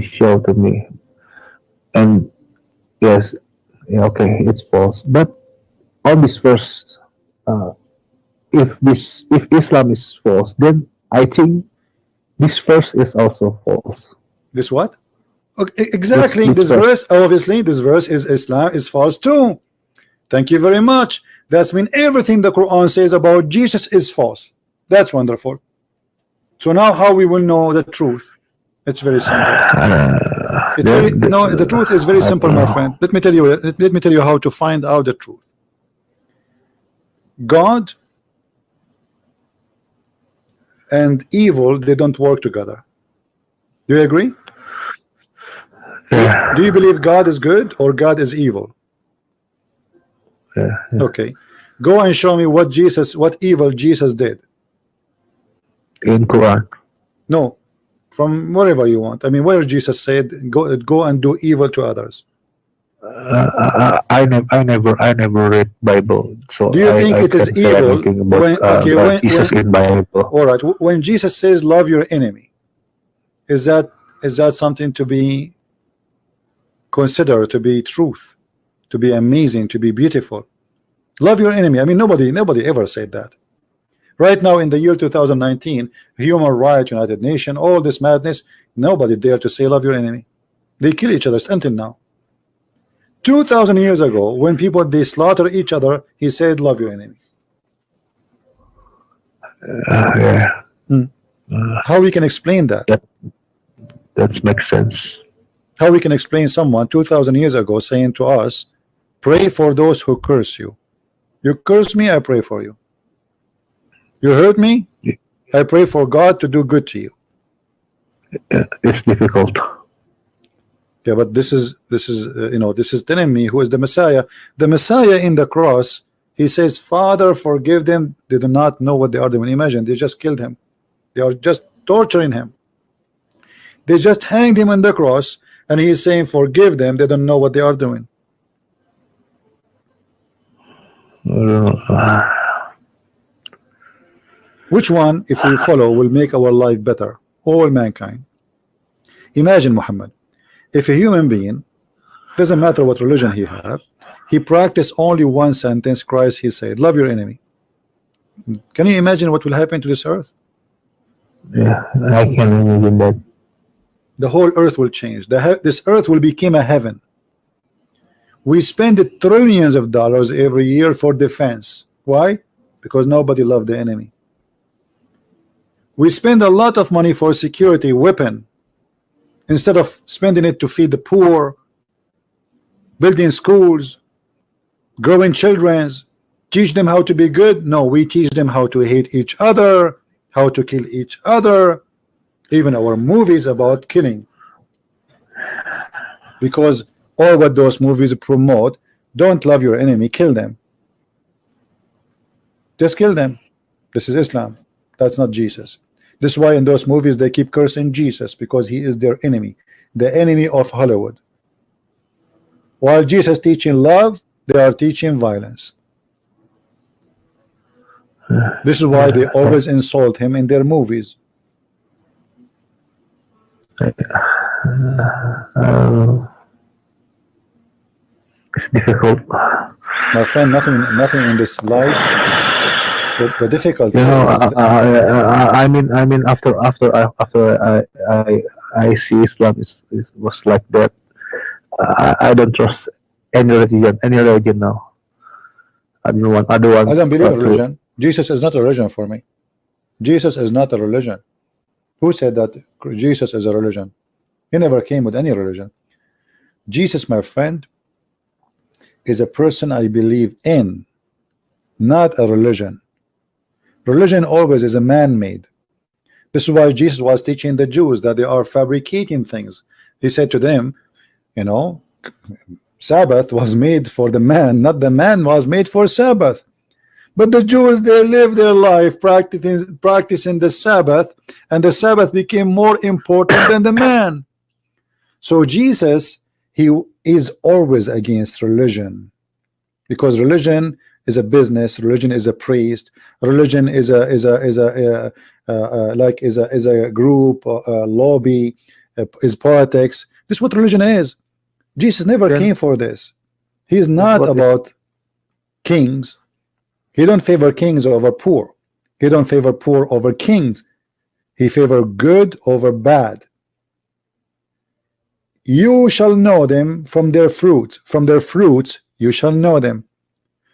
show to me, and yes, yeah, okay, it's false. But on this verse, uh, if Islam is false, then I think this verse is also false. This what? Okay, This exactly. this This verse, verse, obviously, this verse is Islam is false too. Thank you very much. That's mean everything the Quran says about Jesus is false. That's wonderful. So now how we will know the truth? It's very simple. It's very then no, the truth is very I simple, don't my know. friend. Let me tell you how to find out the truth. God and evil, they don't work together. Do you agree? Yeah, Do you believe God is good or God is evil? yeah, yeah. Okay. Go and show me what evil Jesus did. In Quran. No, from wherever you want. I mean, where Jesus said, go and do evil to others. I never read Bible, Do so you think I it is can't say evil anything about when okay Jesus in Bible. all right, when Jesus says love your enemy, is that something to be considered to be truth, to be amazing, to be beautiful? Love your enemy. I mean, nobody ever said that. Right now in the year 2019, human rights, United Nations, all this madness, nobody dare to say love your enemy. They kill each other until now. 2,000 years ago, when people they slaughter each other, he said love your enemy. Yeah, How we can explain that? that makes sense. How we can explain someone 2,000 years ago saying to us, pray for those who curse you. You curse me, I pray for you. You hurt me, I pray for God to do good to you. It's difficult. Yeah, but this is this is telling me who is the Messiah. The Messiah in the cross, he says, Father, forgive them, they do not know what they are doing. Imagine, they just killed him. They are just torturing him. They just hanged him on the cross, and he is saying, forgive them, they don't know what they are doing. Which one, if we follow, will make our life better? All mankind. Imagine Muhammad, if a human being, doesn't matter what religion he have, he practiced only one sentence. Christ, he said, love your enemy. Can you imagine what will happen to this earth? Yeah, I can imagine that. The whole earth will change. This earth will become a heaven. We spend trillions of dollars every year for defense. Why? Because nobody loved the enemy. We spend a lot of money for security weapon instead of spending it to feed the poor, building schools, growing children, teach them how to be good. No, we teach them how to hate each other, how to kill each other. Even our movies about killing, because all what those movies promote, don't love your enemy, kill them, just kill them. This is Islam. That's not Jesus. This is why in those movies they keep cursing Jesus, because he is their enemy, the enemy of Hollywood. While Jesus teaching love, they are teaching violence. This is why they always insult him in their movies. It's difficult. My friend, nothing in this life. The difficulty You know, is I mean, I see Islam was like that. I don't trust any religion now. I don't want, I don't I want don't believe in to. religion. Jesus is not a religion for me. Jesus is not a religion. Who said that Jesus is a religion? He never came with any religion. Jesus, my friend, is a person I believe in, not a religion. Religion always is a man-made. This is why Jesus was teaching the Jews that they are fabricating things. He said to them, you know, Sabbath was made for the man, not the man was made for Sabbath. But the Jews, they live their life practicing the Sabbath, and the Sabbath became more important than the man. So Jesus, he is always against religion, because religion is a business, religion is a priest, religion is a group, a lobby, is politics. This is what religion is. Jesus never Then, came for this. He is then not what is about kings. He don't favor kings over poor. He don't favor poor over kings. He favor good over bad. You shall know them from their fruits. From their fruits you shall know them.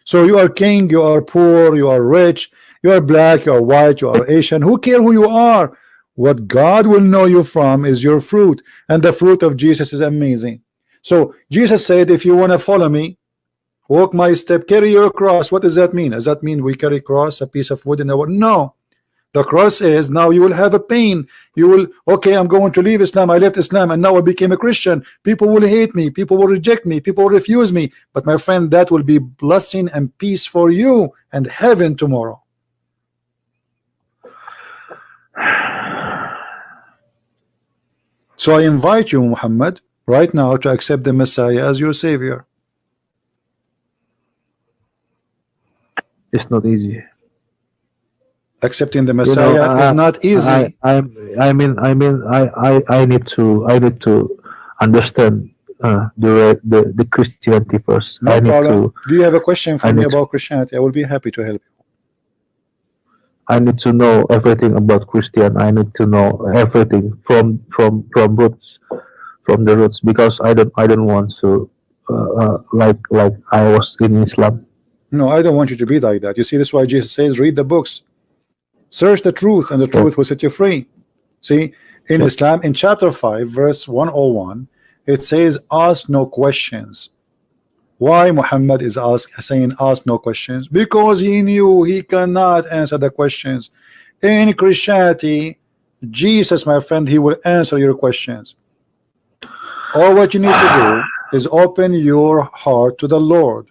So you are king, you are poor, you are rich, you are black, you are white, you are Asian. Who cares who you are? What God will know you from is your fruit. And the fruit of Jesus is amazing. So Jesus said, if you want to follow me, walk my step, carry your cross. What does that mean? Does that mean we carry cross, a piece of wood in the wood? No. The cross is, now you will have a pain. You will, okay, I'm going to leave Islam. I left Islam and now I became a Christian. People will hate me. People will reject me. People will refuse me. But my friend, that will be blessing and peace for you and heaven tomorrow. So I invite you, Muhammad, right now to accept the Messiah as your Savior. It's not easy. Accepting the You know, Messiah is not easy. I need to understand the Christianity first. No I need problem. to Do you have a question for I me need to, about Christianity? I will be happy to help you. I need to know everything about Christian. I need to know everything from roots, from the roots, because I don't want to like I was in Islam. No, I don't want you to be like that. You see, this is why Jesus says, read the books. Search the truth, and the Yes, truth will set you free. See, in yes. Islam, in chapter 5, verse 101, it says, ask no questions. Why Muhammad is saying ask no questions? Because he knew he cannot answer the questions. In Christianity, Jesus, my friend, he will answer your questions. All what you need to do is open your heart to the Lord.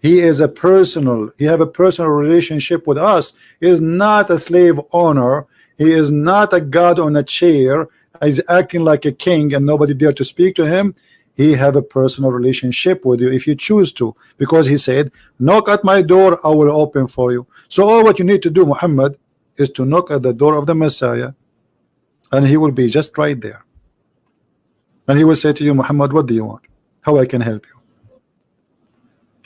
He is a personal, he have a personal relationship with us. He is not a slave owner. He is not a God on a chair. He's acting like a king and nobody dare to speak to him. He have a personal relationship with you if you choose to, because he said, knock at my door, I will open for you. So all what you need to do, Muhammad, is to knock at the door of the Messiah, and he will be just right there. And he will say to you, Muhammad, what do you want? How I can help you?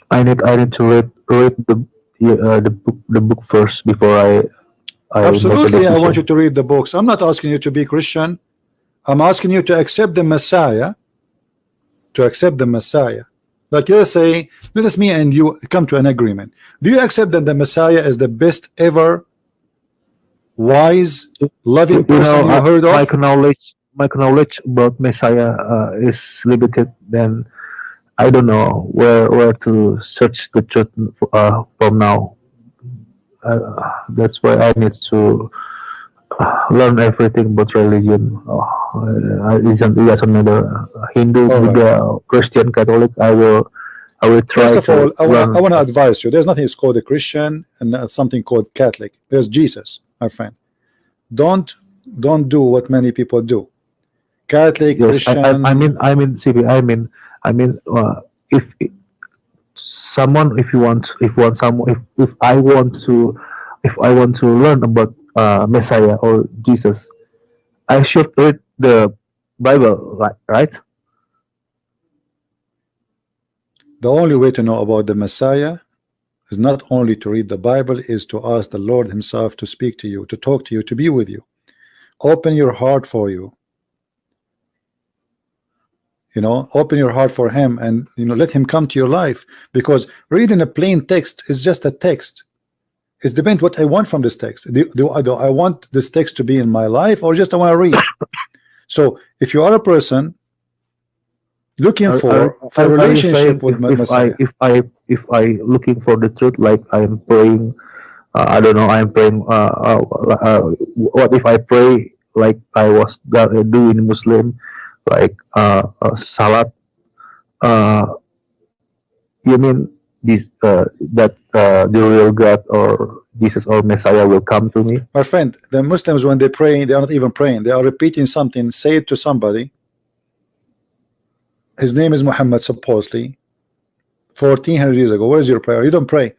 I need to read the book first before I make a Absolutely, I want you decision. to read the books. I'm not asking you to be Christian. I'm asking you to accept the Messiah. To accept the Messiah. Like, let's say, let us me and you come to an agreement. Do you accept that the Messiah is the best ever wise, loving You person know, you heard my of? knowledge about Messiah is limited. Then I don't know where to search the truth from now. That's why I need to learn everything about religion. It doesn't matter Hindu, All right. Buddha, Christian, Catholic. I will First try of all, to I learn. wanna advise you. There's nothing is called a Christian and something called Catholic. There's Jesus, my friend. Don't don't do what many people do. Catholic, Yes, Christian. CB, if someone, if want someone, if I want to learn about Messiah or Jesus, I should read the Bible, right? The only way to know about the Messiah is not only to read the Bible, is to ask the Lord himself to speak to you, to talk to you, to be with you. Open your heart for you. Open your heart for him, and let him come to your life, because reading a plain text is just a text. It depends what I want from this text. Do I want this text to be in my life, or just I want to read? So if you are a person looking for a Are you saying, relationship with Messiah, if I looking for the truth, like I'm praying, I don't know, I'm praying, what if I pray like I was doing Muslim, like salat, uh, you mean this that the real God or Jesus or Messiah will come to me. My friend, the Muslims, when they pray, they are not even praying. They are repeating something, say it to somebody. His name is Muhammad, supposedly 1400 years ago. Where's your prayer? You don't pray.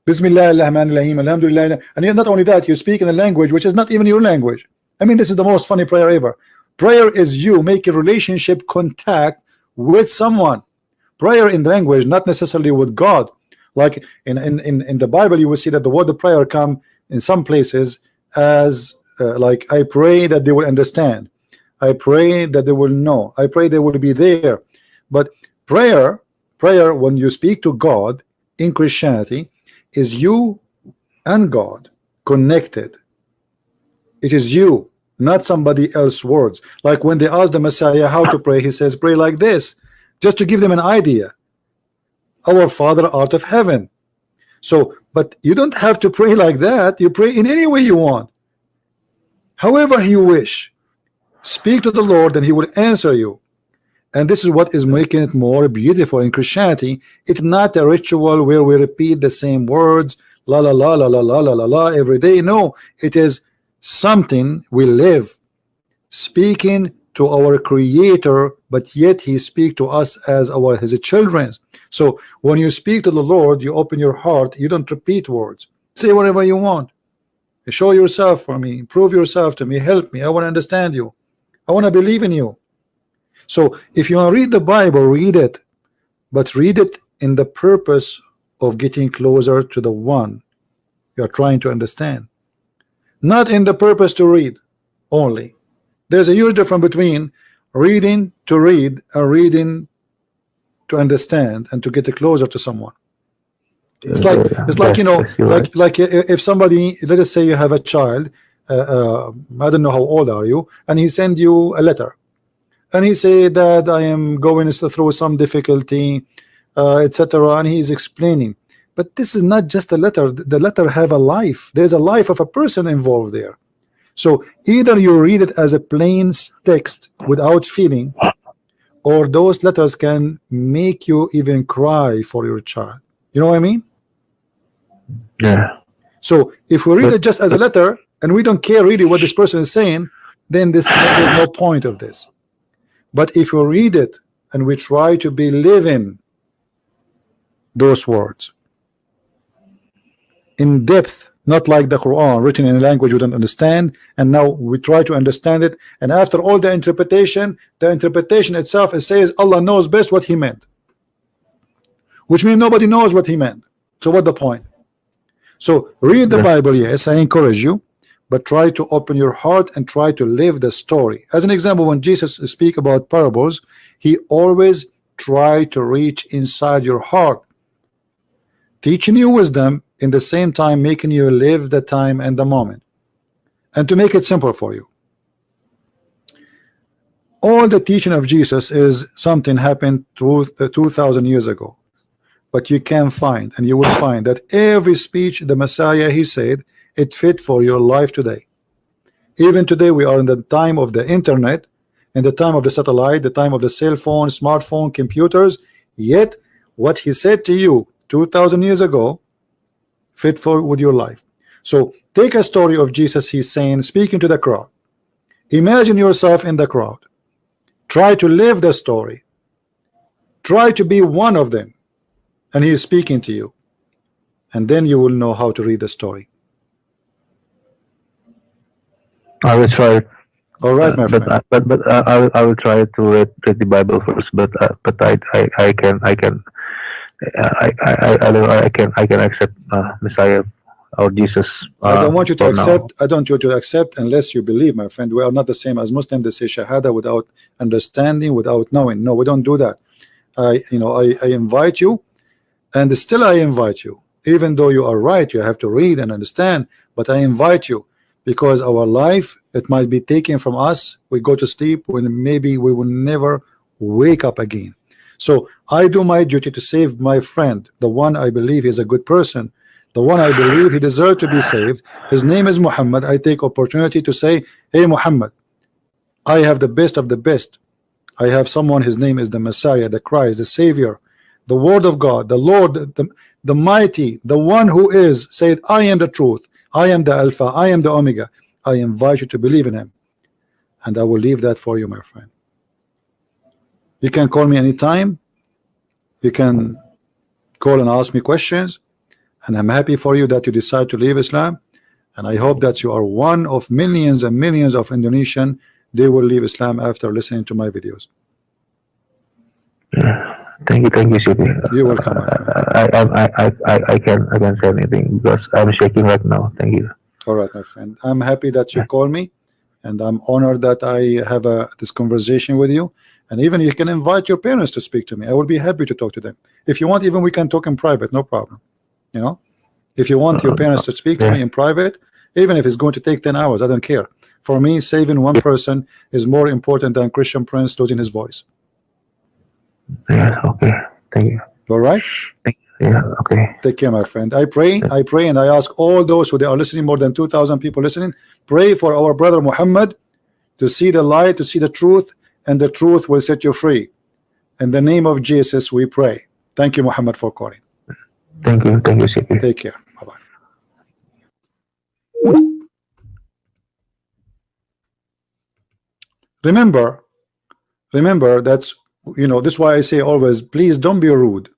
Bismillah ar-Rahman ar-Rahim, Alhamdulillah. And not only that, you speak in a language which is not even your language. I mean, this is the most funny prayer ever. Prayer is you make a relationship contact with someone. Prayer in language, not necessarily with God. Like in the Bible, you will see that the word of prayer come in some places as like, I pray that they will understand. I pray that they will know. I pray they will be there. But prayer, when you speak to God in Christianity, is you and God connected. It is you, not somebody else's words. Like when they ask the Messiah how to pray, he says, pray like this, just to give them an idea. Our Father art of heaven. So, but you don't have to pray like that. You pray in any way you want, however you wish. Speak to the Lord and he will answer you. And this is what is making it more beautiful in Christianity. It's not a ritual where we repeat the same words, la la la la la la la la la every day. No, it is something we live, speaking to our Creator, but yet He speaks to us as His children. So when you speak to the Lord, you open your heart. You don't repeat words. Say whatever you want. Show yourself for me. Prove yourself to me. Help me. I want to understand you. I want to believe in you. So if you want to read the Bible, read it, but read it in the purpose of getting closer to the one you're trying to understand, not in the purpose to read only. There's a huge difference between reading to read and reading to understand and to get closer to someone. It's like you know, like if somebody, let us say you have a child, I don't know how old are you, and he send you a letter. And he said that I am going through some difficulty, etc. And he's explaining. But this is not just a letter. The letter have a life. There's a life of a person involved there. So either you read it as a plain text without feeling, or those letters can make you even cry for your child. You know what I mean? Yeah. So if we read it just as a letter and we don't care really what this person is saying, then there's no point of this. But if you read it and we try to be living those words in depth, not like the Quran written in a language we don't understand, and now we try to understand it, and after all the interpretation itself, it says Allah knows best what He meant, which means nobody knows what He meant. So what the point? So read the Bible, yes, I encourage you, but try to open your heart and try to live the story. As an example, when Jesus speak about parables, He always try to reach inside your heart, teaching you wisdom, in the same time making you live the time and the moment, and to make it simple for you. All the teaching of Jesus is something happened 2,000 years ago, but you can find, and you will find, that every speech the Messiah He said, it fit for your life today. Even today we are in the time of the internet, in the time of the satellite, the time of the cell phone, smartphone, computers, yet what He said to you 2,000 years ago fit for with your life. So take a story of Jesus. He's saying, speaking to the crowd, imagine yourself in the crowd, try to live the story, try to be one of them, and He is speaking to you, and then you will know how to read the story. I will try. All right, my friend. But I will try to read the Bible first. But I can accept Messiah or Jesus. I don't want you to accept. I don't want you to accept unless you believe, my friend. We are not the same as Muslims. They say Shahada without understanding, without knowing. No, we don't do that. I invite you, and still I invite you. Even though you are right, you have to read and understand. But I invite you, because our life, it might be taken from us. We go to sleep when maybe we will never wake up again. So I do my duty to save my friend, the one I believe is a good person, the one I believe he deserves to be saved. His name is Muhammad. I take opportunity to say, hey Muhammad, I have the best of the best. I have someone, his name is the Messiah, the Christ, the Savior, the Word of God, the Lord, the mighty, the one who is, said, I am the truth, I am the Alpha, I am the Omega. I invite you to believe in him, and I will leave that for you, my friend. You can call me anytime. You can call and ask me questions, and I'm happy for you that you decide to leave Islam, and I hope that you are one of millions and millions of Indonesian. They will leave Islam after listening to my videos. Thank you, CP. You're welcome, my friend. I can't say anything because I'm shaking right now. Thank you. All right, my friend. I'm happy that you call me, and I'm honored that I have this conversation with you. And even you can invite your parents to speak to me. I will be happy to talk to them. If you want, even we can talk in private, no problem. You know, if you want your parents to speak to me in private, even if it's going to take 10 hours, I don't care. For me, saving one person is more important than Christian Prince losing his voice. Yeah, okay. Thank you. All right? Yeah, okay. Take care, my friend. I pray, and I ask all those who they are listening, more than 2,000 people listening, pray for our brother Muhammad to see the light, to see the truth, and the truth will set you free. In the name of Jesus, we pray. Thank you, Muhammad, for calling. Thank you, CP. Take care. Bye-bye. Remember, that's, you know, this is why I say always, please don't be rude.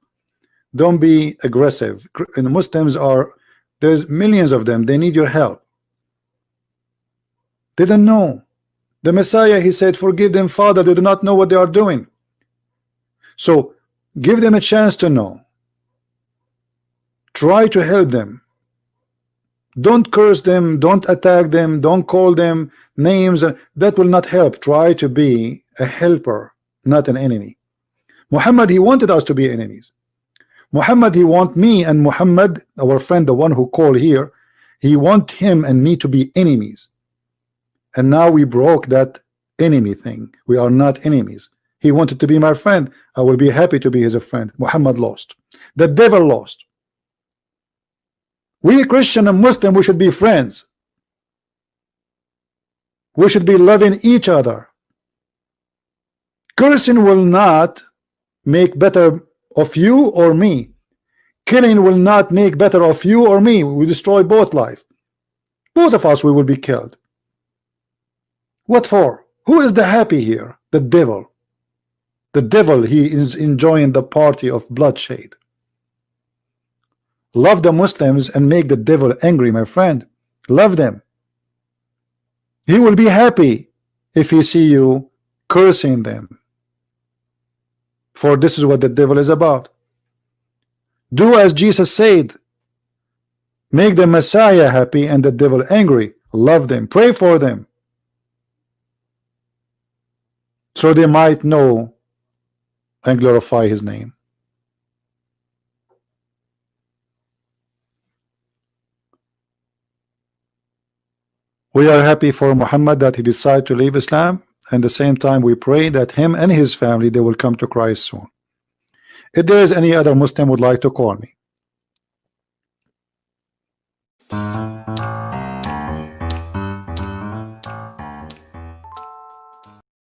Don't be aggressive. And the Muslims are, there's millions of them. They need your help. They don't know. The Messiah, he said, forgive them, Father. They do not know what they are doing. So give them a chance to know. Try to help them. Don't curse them. Don't attack them. Don't call them names. That will not help. Try to be a helper, not an enemy. Muhammad, he wanted us to be enemies. Muhammad, he want me and Muhammad, our friend, the one who called here, he want him and me to be enemies. And now we broke that enemy thing. We are not enemies. He wanted to be my friend. I will be happy to be his friend. Muhammad lost. The devil lost. We Christian and Muslim, we should be friends. We should be loving each other. Cursing will not make better of you or me. Killing will not make better of you or me. We destroy both life. Both of us, we will be killed. What for? Who is the happy here? The devil. The devil, he is enjoying the party of bloodshed. Love the Muslims and make the devil angry, my friend. Love them. He will be happy if he see you cursing them. For this is what the devil is about. Do as Jesus said. Make the Messiah happy and the devil angry. Love them. Pray for them. So they might know and glorify his name. We are happy for Muhammad that he decided to leave Islam, and at the same time we pray that him and his family, they will come to Christ soon. If there is any other Muslim would like to call me,